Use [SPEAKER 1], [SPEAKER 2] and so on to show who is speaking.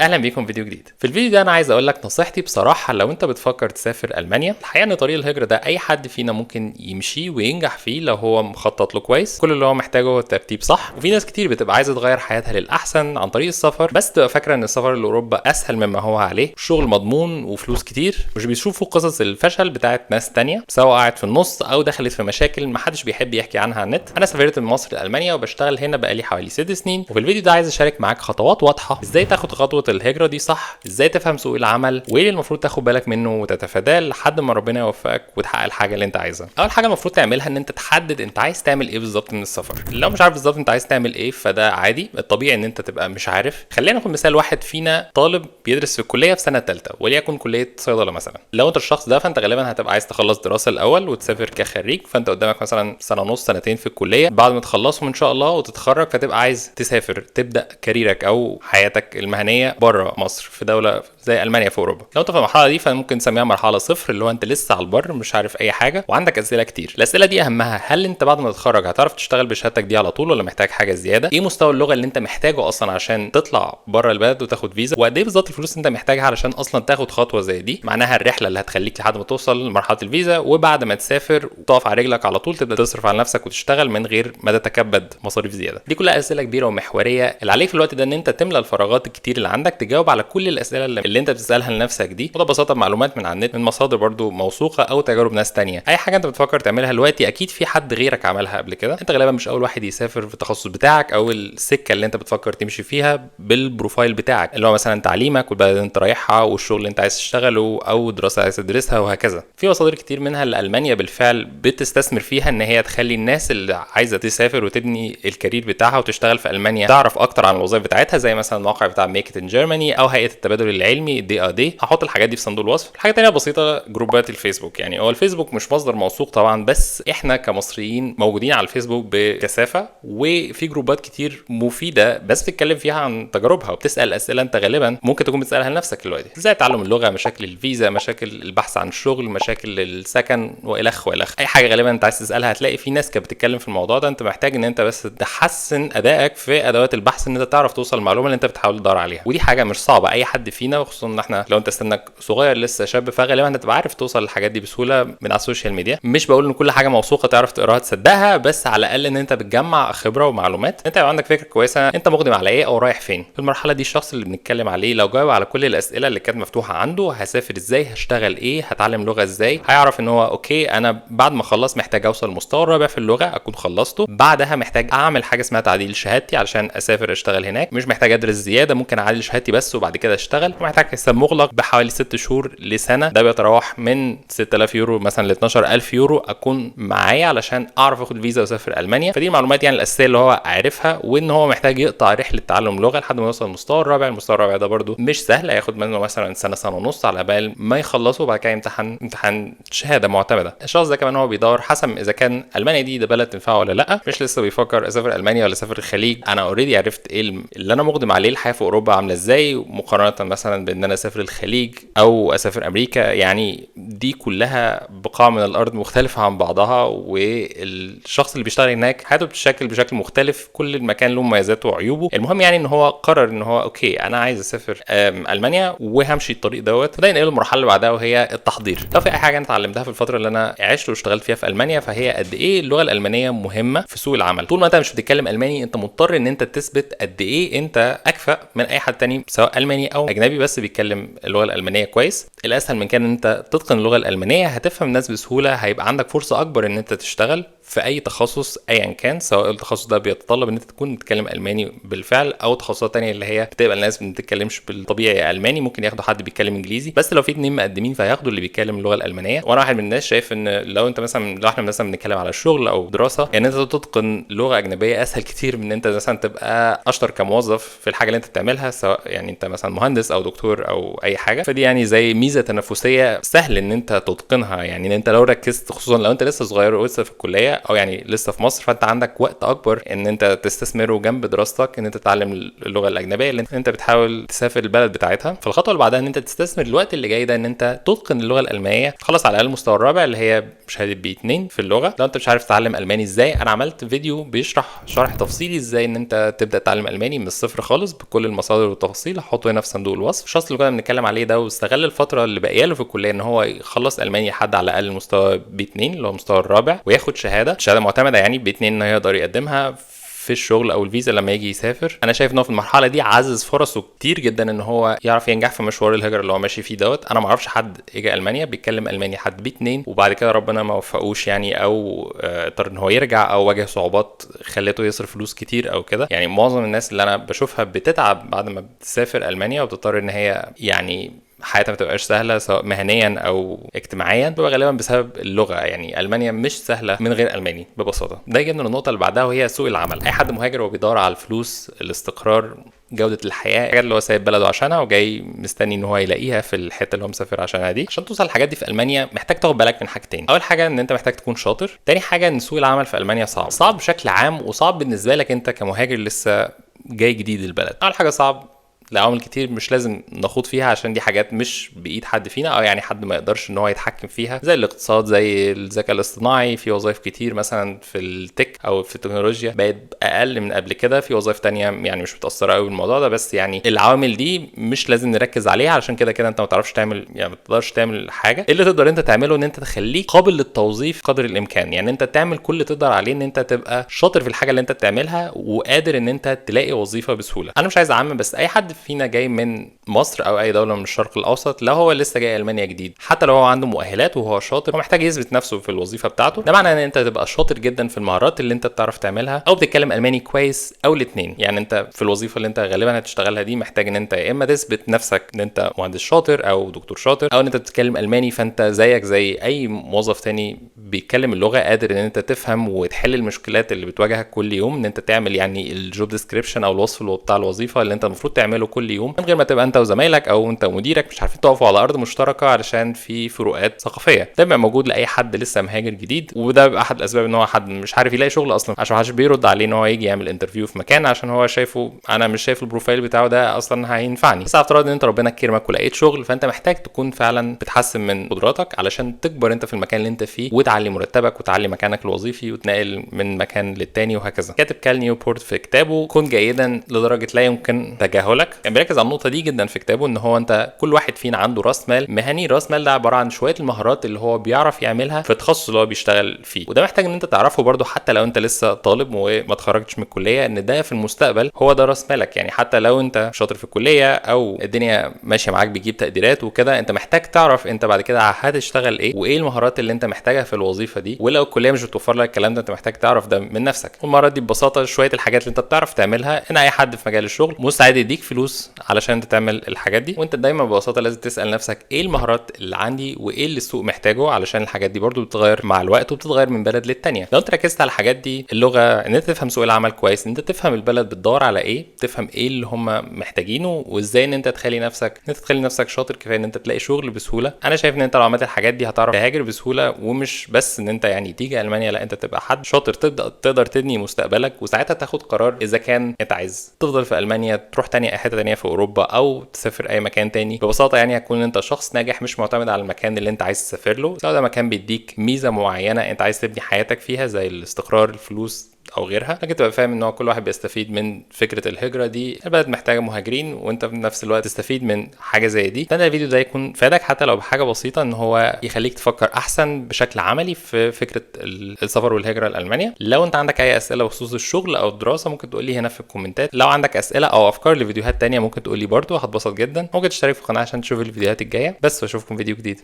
[SPEAKER 1] اهلا بيكم فيديو جديد. في الفيديو ده انا عايز اقول لك نصيحتي بصراحه لو انت بتفكر تسافر المانيا. الحقيقه ان طريق الهجره ده اي حد فينا ممكن يمشي وينجح فيه لو هو مخطط له كويس. كل اللي هو محتاجه هو الترتيب صح. وفي ناس كتير بتبقى عايزه تغير حياتها للاحسن عن طريق السفر، بس تبقى فاكره ان السفر لاوروبا اسهل مما هو عليه، شغل مضمون وفلوس كتير. مش بيشوفوا قصص الفشل بتاعت ناس تانية سواء قاعد في النص او دخلت في مشاكل محدش بيحب يحكي عنها على النت. انا سافرت من مصر لالمانيا وبشتغل هنا بقالي حوالي 6 سنين، وفي الفيديو ده عايز اشارك معاك خطوات واضحه ازاي تاخد خطوه الهجره دي صح، ازاي تفهم سوق العمل، وايه اللي المفروض تاخد بالك منه وتتفاداه لحد ما ربنا يوفقك وتحقق الحاجه اللي انت عايزها. اول حاجه المفروض تعملها ان انت تحدد انت عايز تعمل ايه بالظبط من السفر. لو مش عارف بالظبط انت عايز تعمل ايه فده عادي، الطبيعي ان انت تبقى مش عارف. خلينا ناخد مثال واحد فينا طالب بيدرس في الكليه في سنه ثالثه وليكن كليه صيدله مثلا. لو انت الشخص ده فانت غالبا هتبقى عايز تخلص دراسه الاول وتسافر كخريج، فانت قدامك مثلا سنه ونص سنتين في الكليه، بعد ما تخلصهم ان شاء الله وتتخرج فتبقى عايز تسافر تبدا كاريرك او حياتك المهنيه بره مصر في دوله زي المانيا في اوروبا. لو انت في المرحله دي فممكن نسميها مرحله صفر، اللي هو انت لسه على البر مش عارف اي حاجه وعندك اسئله كتير. الاسئله دي اهمها هل انت بعد ما تتخرج هتعرف تشتغل بشهادتك دي على طول ولا محتاج حاجه زياده؟ ايه مستوى اللغه اللي انت محتاجه اصلا عشان تطلع بره البلد وتاخد فيزا؟ وقد ايه بالظبط الفلوس اللي انت محتاجها علشان اصلا تاخد خطوه زي دي؟ معناها الرحله اللي هتخليك لحد ما توصل لمرحله الفيزا، وبعد ما تسافر وتقف على رجلك على طول تبدا تصرف على نفسك وتشتغل من غير ما تتكبد مصاريف زياده. دي كلها اسئله كبيره ومحوريه، اللي عليك في الوقت ده ان انت تملى الفراغات الكتير اللي عندك، تجاوب على كل الاسئله اللي انت بتسالها لنفسك دي، وده ببساطه معلومات من على النت من مصادر برضو موثوقه او تجارب ناس تانية. اي حاجه انت بتفكر تعملها دلوقتي اكيد في حد غيرك عملها قبل كده. انت غالبا مش اول واحد يسافر في التخصص بتاعك او السكه اللي انت بتفكر تمشي فيها بالبروفايل بتاعك، اللي هو مثلا تعليمك والبلد اللي انت رايحها والشغل اللي انت عايز تشتغله او دراسه عايز تدرسها وهكذا. في مصادر كتير منها اللي المانيا بالفعل بتستثمر فيها ان هي تخلي الناس اللي عايزه تسافر وتبني الكارير بتاعها وتشتغل في المانيا تعرف اكتر عن الوظائف بتاعتها، زي مثلا الموقع بتاع ميك ات ان جيرماني او هيئه التبادل العلمي DAAD. هحط الحاجات دي في صندوق الوصف. حاجه تانية بسيطه، جروبات الفيسبوك. يعني هو الفيسبوك مش مصدر موثوق طبعا، بس احنا كمصريين موجودين على الفيسبوك بكثافه، وفي جروبات كتير مفيده بس بتتكلم فيها عن تجاربها وبتسال اسئله انت غالبا ممكن تكون بتسالها لنفسك دلوقتي، ازاي تعلم اللغه، مشاكل الفيزا، مشاكل البحث عن الشغل، مشاكل السكن والخ والخ. اي حاجه غالبا انت عايز تسالها هتلاقي في ناس كانت بتتكلم في الموضوع ده. انت محتاج ان انت بس تحسن ادائك في ادوات البحث ان انت تعرف توصل المعلومه اللي انت بتحاول تدور عليها، ودي حاجه مش صعبه. اي حد فينا، وخصوصا ان احنا لو انت سنك صغير لسه شاب، فغالبا هتبقى عارف توصل للحاجات دي بسهوله من على السوشيال ميديا. مش بقول ان كل حاجه موثوقه تعرف تقراها تصدقها، بس على الاقل ان انت بتجمع خبره ومعلومات، انت يبقى عندك فكره كويسه انت مقدم على ايه او رايح فين. في المرحله دي الشخص اللي بنتكلم عليه لو جاوب على كل الاسئله اللي كانت مفتوحه عنده، هسافر ازاي، هشتغل ايه، هتعلم لغه ازاي، هيعرف ان هو اوكي انا بعد ما اخلص محتاج اوصل المستوى الرابع في اللغه اكون خلصته، بعدها محتاج اعمل حاجه اسمها تعديل شهادتي علشان اسافر اشتغل هناك، مش محتاج ادرس زياده، ممكن اعدل شهادتي بس وبعد كده اشتغل، ومحتاج حساب مغلق بحوالي 6 شهور لسنه، ده بيتراوح من 6000 يورو مثلا ل 12000 يورو اكون معايا علشان اعرف اخد فيزا واسافر المانيا. فدي المعلومات يعني الاساسيه اللي هو عارفها، وان هو محتاج يقطع رحله تعلم لغه لحد ما يوصل المستوى الرابع. المستوى الرابع ده برده مش سهل، هياخد منه مثلا سنه ونص على بال ما يخلصه، وبعد كده امتحان شهاده معتمده. الشخص ده كمان هو بيدور حسب اذا كان المانيا دي بلد تنفعه ولا لا، مش لسه بيفكر اسافر المانيا ولا اسافر الخليج. انا اوريدي عرفت ايه اللي انا مقدم عليه، الحياه في اوروبا عامله ازاي مقارنه مثلا بان انا اسافر الخليج او اسافر امريكا. يعني دي كلها بقاع من الارض مختلفه عن بعضها، والشخص اللي بيشتغل هناك حياته بتشكل بشكل مختلف، كل مكان له مميزاته وعيوبه. المهم يعني ان هو قرر ان هو اوكي انا عايز اسافر المانيا وهمشي الطريق دوت. وده ينقل المرحله اللي بعدها وهي التحضير. لو في اي حاجه انا اتعلمتها في الفتره اللي انا عشت واشتغلت فيها في المانيا فهي قد ايه اللغه الالمانيه مهمه في سوق العمل. طول ما انت مش بتتكلم الماني انت مضطر ان انت تثبت قد ايه انت اكفأ من اي حد تاني سواء الماني او اجنبي بس بيتكلم اللغه الالمانيه كويس. الاسهل من كان ان انت تتقن اللغه الالمانيه، هتفهم الناس بسهوله، هيبقى عندك فرصه اكبر ان انت تشتغل في اي تخصص ايا كان، سواء التخصص ده بيتطلب ان انت تكون بتتكلم الماني بالفعل او تخصصات تانية اللي هي بتبقى الناس ما بتتكلمش بالطبيعي الماني، ممكن ياخدوا حد بيتكلم انجليزي. بس لو في 2 مقدمين فهياخدوا اللي بيتكلم اللغه الالمانيه. وانا واحد من الناس شايف ان لو احنا مثلا بنتكلم على الشغل او دراسه، يعني انت تتقن لغه اجنبيه اسهل كتير من ان انت مثلا تبقى اشطر كموظف في الحاجه اللي انت بتعملها، سواء يعني انت مثلا مهندس او دكتور او اي حاجه. فدي يعني زي ميزه تنافسيه سهل ان انت تتقنها. يعني ان انت لو ركزت، خصوصا لو انت لسه صغير ولسه في الكليه، او يعني لسه في مصر، فانت عندك وقت اكبر ان انت تستثمره جنب دراستك، ان انت تتعلم اللغه الاجنبيه اللي انت بتحاول تسافر البلد بتاعتها. فالخطوه اللي بعدها ان انت تستثمر الوقت اللي جاي ده ان انت تتقن اللغه الالمانيه، تخلص على الاقل المستوى الرابع اللي هي شهاده بي 2 في اللغه. لو انت مش عارف تتعلم الماني ازاي، انا عملت فيديو بيشرح شرح تفصيلي ازاي ان انت تبدا تتعلم الماني من الصفر خالص بكل المصادر والتفاصيل، هحطه هنا في صندوق الوصف. الشخص اللي كنا بنتكلم عليه ده واستغل الفتره اللي باقيه له في الكليه ان هو يخلص الماني لحد على الاقل مستوى بي 2 اللي هو المستوى الرابع، وياخد شهاده معتمده يعني بي 2 انه يقدر يقدمها في الشغل او الفيزا لما يجي يسافر. انا شايف ان هو في المرحله دي عزز فرصه كتير جدا ان هو يعرف ينجح في مشوار الهجره اللي هو ماشي فيه دوت. انا ما اعرفش حد اجى المانيا بيتكلم الماني حد بي 2 وبعد كده ربنا ما وفقوش يعني، او اضطر ان هو يرجع، او واجه صعوبات خلته يصرف فلوس كتير او كده. يعني معظم الناس اللي انا بشوفها بتتعب بعد ما بتسافر المانيا وبتضطر ان هي يعني حياتها ما تبقاش سهله سواء مهنيا او اجتماعيا، بيبقى غالبا بسبب اللغه. يعني المانيا مش سهله من غير الماني ببساطه. ده يجينا للنقطه اللي بعدها وهي سوق العمل. اي حد مهاجر هو بيدور على الفلوس، الاستقرار، جودة الحياة، الحاجات اللي هو سايب بلده عشانها وجاي مستني ان هو يلاقيها في الحتة اللي هو مسافر عشانها دي. عشان توصل الحاجات دي في المانيا محتاج تاخد بالك من حاجتين. اول حاجة ان انت محتاج تكون شاطر. تاني حاجة ان سوق العمل في المانيا صعب بشكل عام، وصعب بالنسبة لك انت كمهاجر لسه جاي جديد البلد. اول حاجة صعب لعوامل كتير مش لازم نخوض فيها عشان دي حاجات مش بايد حد فينا، او يعني حد ما يقدرش ان هو يتحكم فيها، زي الاقتصاد، زي الذكاء الاصطناعي. في وظائف كتير مثلا في التك او في التكنولوجيا بقت اقل من قبل كده، في وظائف تانية يعني مش متاثره قوي بالموضوع ده. بس يعني العوامل دي مش لازم نركز عليها، علشان كده انت ما تعرفش تعمل، يعني ما تقدرش تعمل حاجه. اللي تقدر انت تعمله ان انت تخليك قابل للتوظيف قدر الامكان. يعني انت تعمل كل اللي تقدر عليه ان انت تبقى شاطر في الحاجه اللي انت بتعملها وقادر ان انت تلاقي وظيفه بسهوله. انا مش عايز اعمم، بس اي حد فينا جاي من مصر او اي دوله من الشرق الاوسط، لو هو لسه جاي المانيا جديد، حتى لو هو عنده مؤهلات وهو شاطر، هو محتاج يثبت نفسه في الوظيفه بتاعته. ده معنى ان انت تبقى شاطر جدا في المهارات اللي انت بتعرف تعملها، او بتتكلم الماني كويس، او الاثنين. يعني انت في الوظيفه اللي انت غالبا هتشتغلها دي محتاج ان انت يا اما تثبت نفسك ان انت مهندس شاطر او دكتور شاطر، او ان انت بتتكلم الماني، فانت زيك زي اي موظف تاني بيتكلم اللغه، قادر ان انت تفهم وتحل المشكلات اللي بتواجهك كل يوم، ان انت تعمل يعني الجوب ديسكريبشن او الوصف بتاع الوظيفه اللي انت المفروض تعمله كل يوم، من غير ما تبقى انت وزمايلك او انت ومديرك مش عارفين تقفوا على ارض مشتركه علشان في فروقات ثقافيه. ده بيبقى موجود لاي حد لسه مهاجر جديد، وده بيبقى احد الاسباب ان هو حد مش عارف يلاقي شغل اصلا، عشان محدش بيرد عليه ان هو يجي يعمل انترفيو في مكان، عشان هو شايفه انا مش شايف البروفايل بتاعه ده اصلا هينفعني. بس افترض ان انت ربنا كرمك ولقيت شغل، فانت محتاج تكون فعلا بتحسن من قدراتك علشان تكبر انت في المكان اللي انت فيه، وتعلي مرتبك وتعلي مكانك الوظيفي، وتنقل من مكان للتاني وهكذا. كاتب كال نيوبورت في كتابه كن جيدا لدرجه لا يمكن تجاهلك، كان بيركز على النقطه دي جدا في كتابه، ان هو انت كل واحد فينا عنده راس مال مهني. راس مال ده عباره عن شويه المهارات اللي هو بيعرف يعملها في التخصص اللي هو بيشتغل فيه، وده محتاج ان انت تعرفه برده حتى لو انت لسه طالب وما اتخرجتش من الكليه، ان ده في المستقبل هو ده راس مالك. يعني حتى لو انت شاطر في الكليه او الدنيا ماشيه معاك بتجيب تقديرات وكده، انت محتاج تعرف انت بعد كده هتشتغل ايه، وايه المهارات اللي انت محتاجها في الوظيفه دي. ولو الكليه مش بتوفر لك الكلام ده، انت محتاج تعرف ده من نفسك. والمهارات دي ببساطه شويه الحاجات اللي انت بتعرف تعملها، ان اي حد في مجال الشغل مستعد يديك فلوس علشان انت تعمل الحاجات دي. وانت دايما ببساطه لازم تسال نفسك ايه المهارات اللي عندي وايه اللي السوق محتاجه، علشان الحاجات دي برضو بتتغير مع الوقت وبتتغير من بلد للتانيه. لو انت ركزت على الحاجات دي، اللغه، ان انت تفهم سوق العمل كويس، ان انت تفهم البلد بتدور على ايه، تفهم ايه اللي هم محتاجينه، وازاي ان انت تخلي نفسك شاطر كفايه ان انت تلاقي شغل بسهوله. انا شايف ان انت لو عملت الحاجات دي هتعرف تهاجر بسهوله، ومش بس ان انت يعني تيجي المانيا، لا انت تبقى حد شاطر تقدر تبني مستقبلك، وساعتها تاخد قرار اذا كان انت عايز تفضل في المانيا، تروح تاني حته تانيه في اوروبا، او تسافر اي مكان تاني. ببساطه يعني هتكون انت شخص ناجح مش معتمد على المكان اللي انت عايز تسافر له، سواء ده مكان بيديك ميزه معينه انت عايز تبني حياتك فيها زي الاستقرار، الفلوس او غيرها، لكن تبقى فاهم ان هو كل واحد بيستفيد من فكره الهجره دي. البلد محتاجه مهاجرين، وانت في نفس الوقت تستفيد من حاجه زي دي. فانا الفيديو ده يكون فادك حتى لو بحاجه بسيطه، ان هو يخليك تفكر احسن بشكل عملي في فكره السفر والهجره لالمانيا. لو انت عندك اي اسئله بخصوص الشغل او الدراسه، ممكن تقول لي هنا في الكومنتات. لو عندك اسئله او افكار لفيديوهات تانية ممكن تقول لي برده، هتبسط جدا. ممكن تشترك في القناه عشان تشوف الفيديوهات الجايه. بس واشوفكم فيديو جديد.